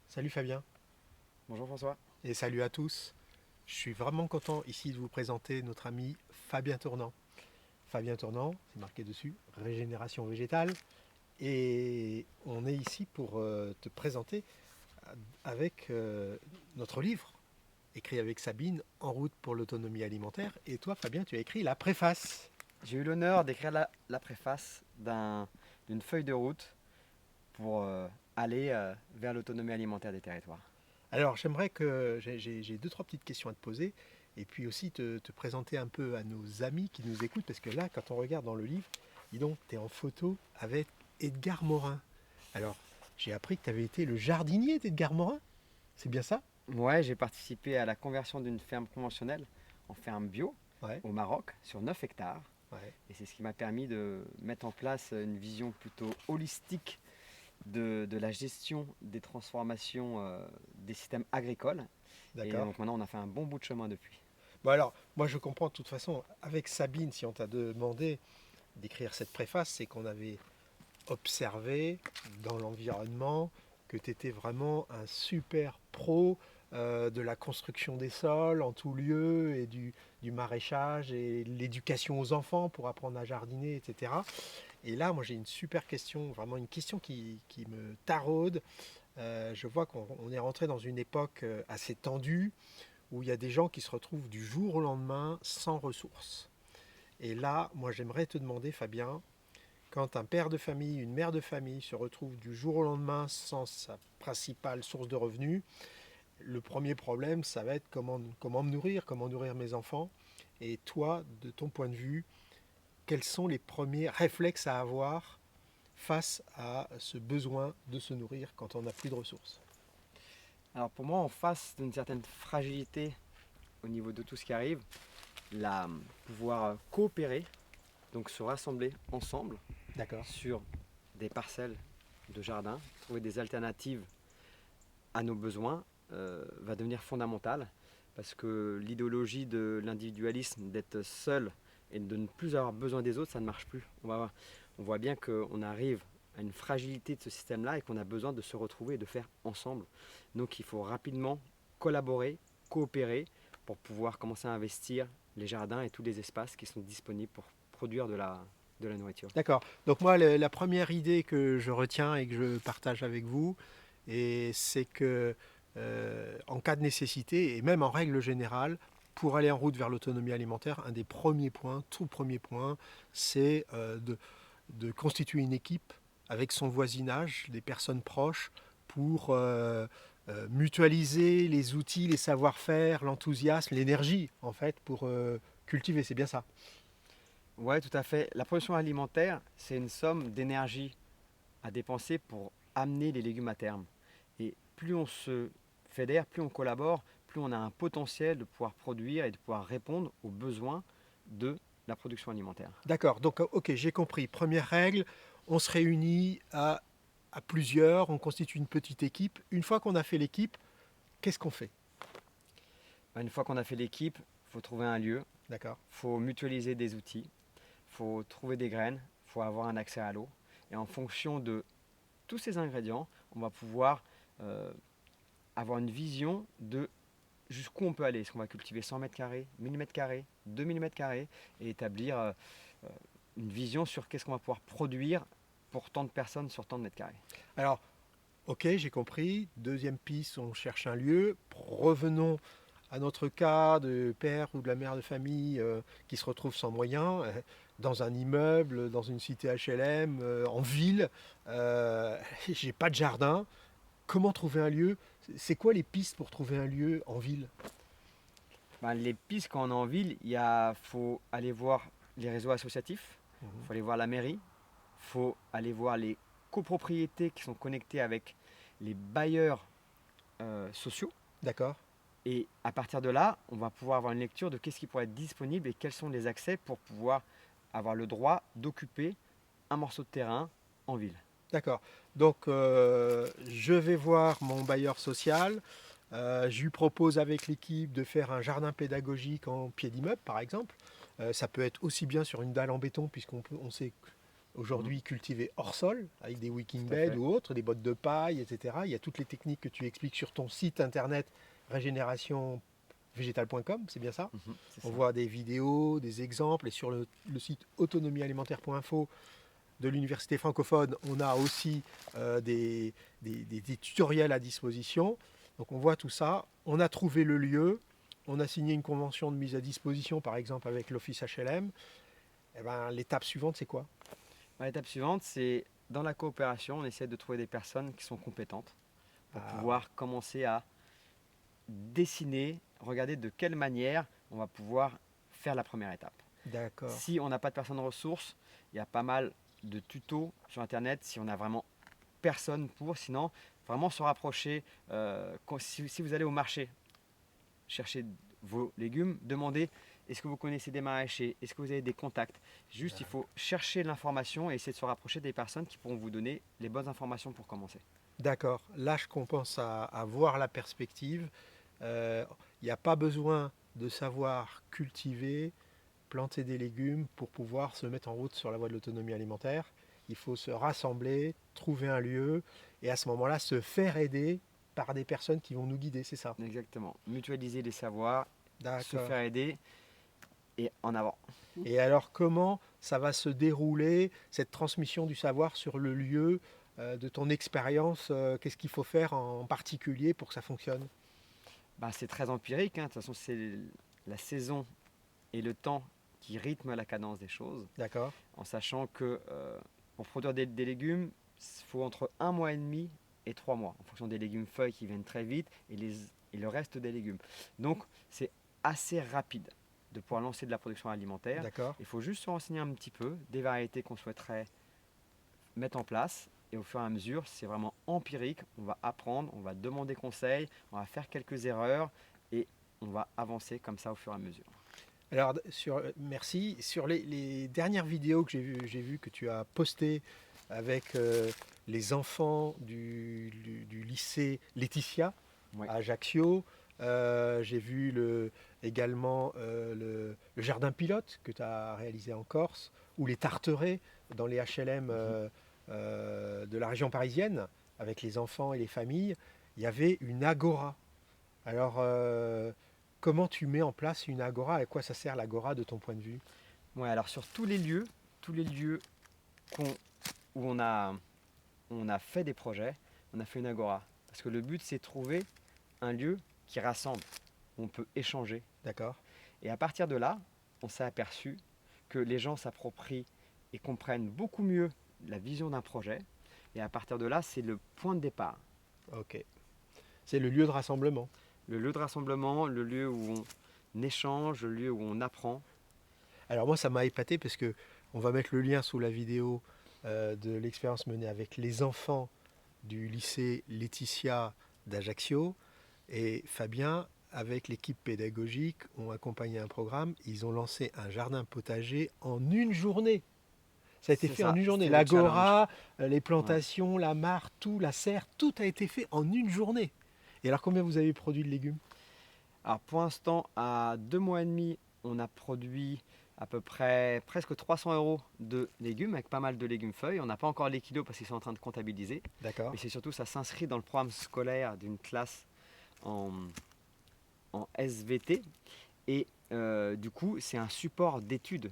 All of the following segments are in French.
Salut Fabien Bonjour François. et salut à tous. Je suis vraiment content ici de vous présenter notre ami Fabien Tournant. Fabien Tournant, c'est marqué dessus, Régénération végétale. Et on est ici pour te présenter avec notre livre, écrit avec Sabine, En route pour l'autonomie alimentaire. Et toi Fabien, tu as écrit la préface. J'ai eu l'honneur d'écrire la préface d'une feuille de route pour aller vers l'autonomie alimentaire des territoires. Alors j'aimerais que j'ai deux, trois petites questions à te poser. Et puis aussi te présenter un peu à nos amis qui nous écoutent. Parce que là, quand on regarde dans le livre, dis donc, tu es en photo avec Edgar Morin. Alors, j'ai appris que tu avais été le jardinier d'Edgar Morin. C'est bien ça? Ouais, j'ai participé à la conversion d'une ferme conventionnelle en ferme bio Ouais, au Maroc sur 9 hectares. ouais, Et c'est ce qui m'a permis de mettre en place une vision plutôt holistique de la gestion des transformations des systèmes agricoles. Et d'accord. donc maintenant, on a fait un bon bout de chemin depuis. Bon alors, moi je comprends de toute façon, avec Sabine, si on t'a demandé d'écrire cette préface, c'est qu'on avait observé dans l'environnement que tu étais vraiment un super pro de la construction des sols en tout lieu et du maraîchage et l'éducation aux enfants pour apprendre à jardiner, etc. Et là, moi j'ai une super question, vraiment une question qui me taraude. Je vois qu'on est rentré dans une époque assez tendue où il y a des gens qui se retrouvent du jour au lendemain sans ressources. Et là, moi j'aimerais te demander, Fabien, quand un père de famille, une mère de famille se retrouve du jour au lendemain sans sa principale source de revenus, le premier problème, ça va être comment me nourrir, comment nourrir mes enfants. Et toi, de ton point de vue, quels sont les premiers réflexes à avoir face à ce besoin de se nourrir quand on n'a plus de ressources? Alors pour moi, en face d'une certaine fragilité au niveau de tout ce qui arrive, pouvoir coopérer, donc se rassembler ensemble D'accord. sur des parcelles de jardin, trouver des alternatives à nos besoins va devenir fondamental parce que l'idéologie de l'individualisme, d'être seul et de ne plus avoir besoin des autres, ça ne marche plus. On voit bien qu'on arrive à une fragilité de ce système-là et qu'on a besoin de se retrouver et de faire ensemble. Donc il faut rapidement collaborer, coopérer pour pouvoir commencer à investir les jardins et tous les espaces qui sont disponibles pour produire de la nourriture. D'accord. Donc moi, la première idée que je retiens et que je partage avec vous, et c'est que en cas de nécessité, et même en règle générale, pour aller en route vers l'autonomie alimentaire, un des premiers points, tout premier point, c'est de constituer une équipe avec son voisinage, des personnes proches, pour mutualiser les outils, les savoir-faire, l'enthousiasme, l'énergie, en fait, pour cultiver. C'est bien ça. Ouais, tout à fait. La production alimentaire, c'est une somme d'énergie à dépenser pour amener les légumes à terme. Et plus on se fédère, plus on collabore, plus on a un potentiel de pouvoir produire et de pouvoir répondre aux besoins de la production alimentaire. D'accord, donc ok, j'ai compris. Première règle, on se réunit à plusieurs, on constitue une petite équipe. Une fois qu'on a fait l'équipe, qu'est-ce qu'on fait? Une fois qu'on a fait l'équipe, il faut trouver un lieu, D'accord. il faut mutualiser des outils, il faut trouver des graines, il faut avoir un accès à l'eau. Et en fonction de tous ces ingrédients, on va pouvoir euh, avoir une vision de jusqu'où on peut aller. Est-ce qu'on va cultiver 100 mètres carrés, 1000 mètres carrés, 2000 mètres carrés et établir une vision sur qu'est-ce qu'on va pouvoir produire pour tant de personnes sur tant de mètres carrés. Alors, ok, j'ai compris. Deuxième piste, on cherche un lieu. Revenons à notre cas de père ou de la mère de famille qui se retrouve sans moyens, dans un immeuble, dans une cité HLM, en ville. J'ai pas de jardin. Comment trouver un lieu? C'est quoi les pistes pour trouver un lieu en ville? Ben, les pistes quand on est en ville, faut aller voir les réseaux associatifs, il Mhm. faut aller voir la mairie, il faut aller voir les copropriétés qui sont connectées avec les bailleurs sociaux. D'accord. Et à partir de là, on va pouvoir avoir une lecture de qu'est-ce qui pourrait être disponible et quels sont les accès pour pouvoir avoir le droit d'occuper un morceau de terrain en ville. D'accord. Donc, je vais voir mon bailleur social. Je lui propose avec l'équipe de faire un jardin pédagogique en pied d'immeuble, par exemple. Ça peut être aussi bien sur une dalle en béton, puisqu'on peut, on sait aujourd'hui cultivés hors sol, avec des wicking Tout à beds fait. ou autres, des bottes de paille, etc. Il y a toutes les techniques que tu expliques sur ton site internet régénérationvégétale.com, c'est bien ça? C'est On ça. voit des vidéos, des exemples, et sur le site autonomiealimentaire.info de l'université francophone, on a aussi des tutoriels à disposition. Donc on voit tout ça, on a trouvé le lieu, on a signé une convention de mise à disposition, par exemple avec l'Office HLM. Eh ben, l'étape suivante, c'est quoi? L'étape suivante, c'est dans la coopération, on essaie de trouver des personnes qui sont compétentes pour Ah, pouvoir commencer à dessiner, regarder de quelle manière on va pouvoir faire la première étape. d'accord. Si on n'a pas de personnes ressources, il y a pas mal de tutos sur internet si on n'a vraiment personne pour. Sinon, vraiment se rapprocher. Si vous allez au marché chercher vos légumes, demandez est-ce que vous connaissez des maraîchers, est-ce que vous avez des contacts. Juste, il faut chercher l'information et essayer de se rapprocher des personnes qui pourront vous donner les bonnes informations pour commencer. D'accord. Là, je commence à voir la perspective. Il n'y a pas besoin de savoir cultiver, planter des légumes pour pouvoir se mettre en route sur la voie de l'autonomie alimentaire. Il faut se rassembler, trouver un lieu et à ce moment-là se faire aider par des personnes qui vont nous guider, c'est ça? Exactement. Mutualiser les savoirs, se D'accord. faire aider et en avant. Et alors comment ça va se dérouler, cette transmission du savoir sur le lieu de ton expérience? Qu'est-ce qu'il faut faire en particulier pour que ça fonctionne? C'est très empirique, hein. De toute façon, c'est la saison et le temps qui rythment la cadence des choses, D'accord. en sachant que pour produire des légumes, il faut entre 1 mois et demi et 3 mois, en fonction des légumes feuilles qui viennent très vite et le reste des légumes. Donc c'est assez rapide de pouvoir lancer de la production alimentaire. D'accord. Il faut juste se renseigner un petit peu des variétés qu'on souhaiterait mettre en place. Et au fur et à mesure, c'est vraiment empirique. On va apprendre, on va demander conseil, on va faire quelques erreurs et on va avancer comme ça au fur et à mesure. Alors, merci. Sur les dernières vidéos que j'ai vu que tu as postées avec les enfants du lycée Laetitia Ouais. à Ajaccio, j'ai vu également le jardin pilote que tu as réalisé en Corse, ou les tarterets dans les HLM de la région parisienne, avec les enfants et les familles. Il y avait une agora. Alors, comment tu mets en place une agora? À quoi ça sert l'agora de ton point de vue? Ouais, alors sur tous les lieux où on a fait des projets, on a fait une agora. Parce que le but, c'est de trouver un lieu qui rassemble, où on peut échanger. D'accord. Et à partir de là, on s'est aperçu que les gens s'approprient et comprennent beaucoup mieux la vision d'un projet. Et à partir de là, c'est le point de départ. Ok. C'est le lieu de rassemblement. Le lieu de rassemblement, le lieu où on échange, le lieu où on apprend. Alors moi, ça m'a épaté parce que on va mettre le lien sous la vidéo de l'expérience menée avec les enfants du lycée Laetitia d'Ajaccio. Et Fabien, avec l'équipe pédagogique, ont accompagné un programme. Ils ont lancé un jardin potager en une journée. Ça a été C'est fait ça, en une journée. c'était le challenge. L'agora, les Ouais. plantations, la mare, tout, la serre, tout a été fait en une journée. Et alors combien vous avez produit de légumes? Alors pour l'instant, à 2 mois et demi, on a produit à peu près presque 300 € de légumes, avec pas mal de légumes feuilles. On n'a pas encore les kilos parce qu'ils sont en train de comptabiliser. D'accord. Mais c'est surtout, ça s'inscrit dans le programme scolaire d'une classe en, en SVT. Et du coup, c'est un support d'études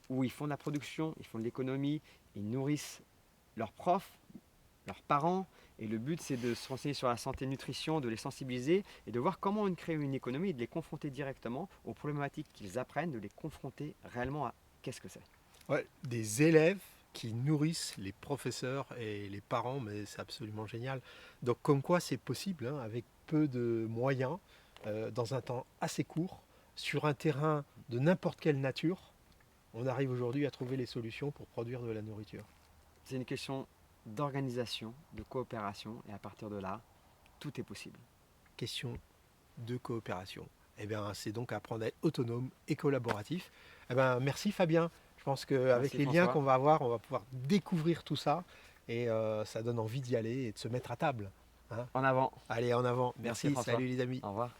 où ils font de la production, ils font de l'économie, ils nourrissent leurs profs, leurs parents. Et le but, c'est de se renseigner sur la santé nutrition, de les sensibiliser et de voir comment on crée une économie et de les confronter directement aux problématiques qu'ils apprennent, de les confronter réellement à qu'est-ce que c'est. Ouais, des élèves qui nourrissent les professeurs et les parents, mais c'est absolument génial. Donc comme quoi c'est possible, hein, avec peu de moyens, dans un temps assez court, sur un terrain de n'importe quelle nature, on arrive aujourd'hui à trouver les solutions pour produire de la nourriture. C'est une question d'organisation, de coopération, et à partir de là, tout est possible. Question de coopération. Eh bien, c'est donc apprendre à être autonome et collaboratif. Eh bien, merci Fabien. Je pense qu'avec Merci les liens François. qu'on va avoir, on va pouvoir découvrir tout ça et ça donne envie d'y aller et de se mettre à table, hein. En avant. Allez, en avant. Merci, Merci, François. salut les amis. Au revoir.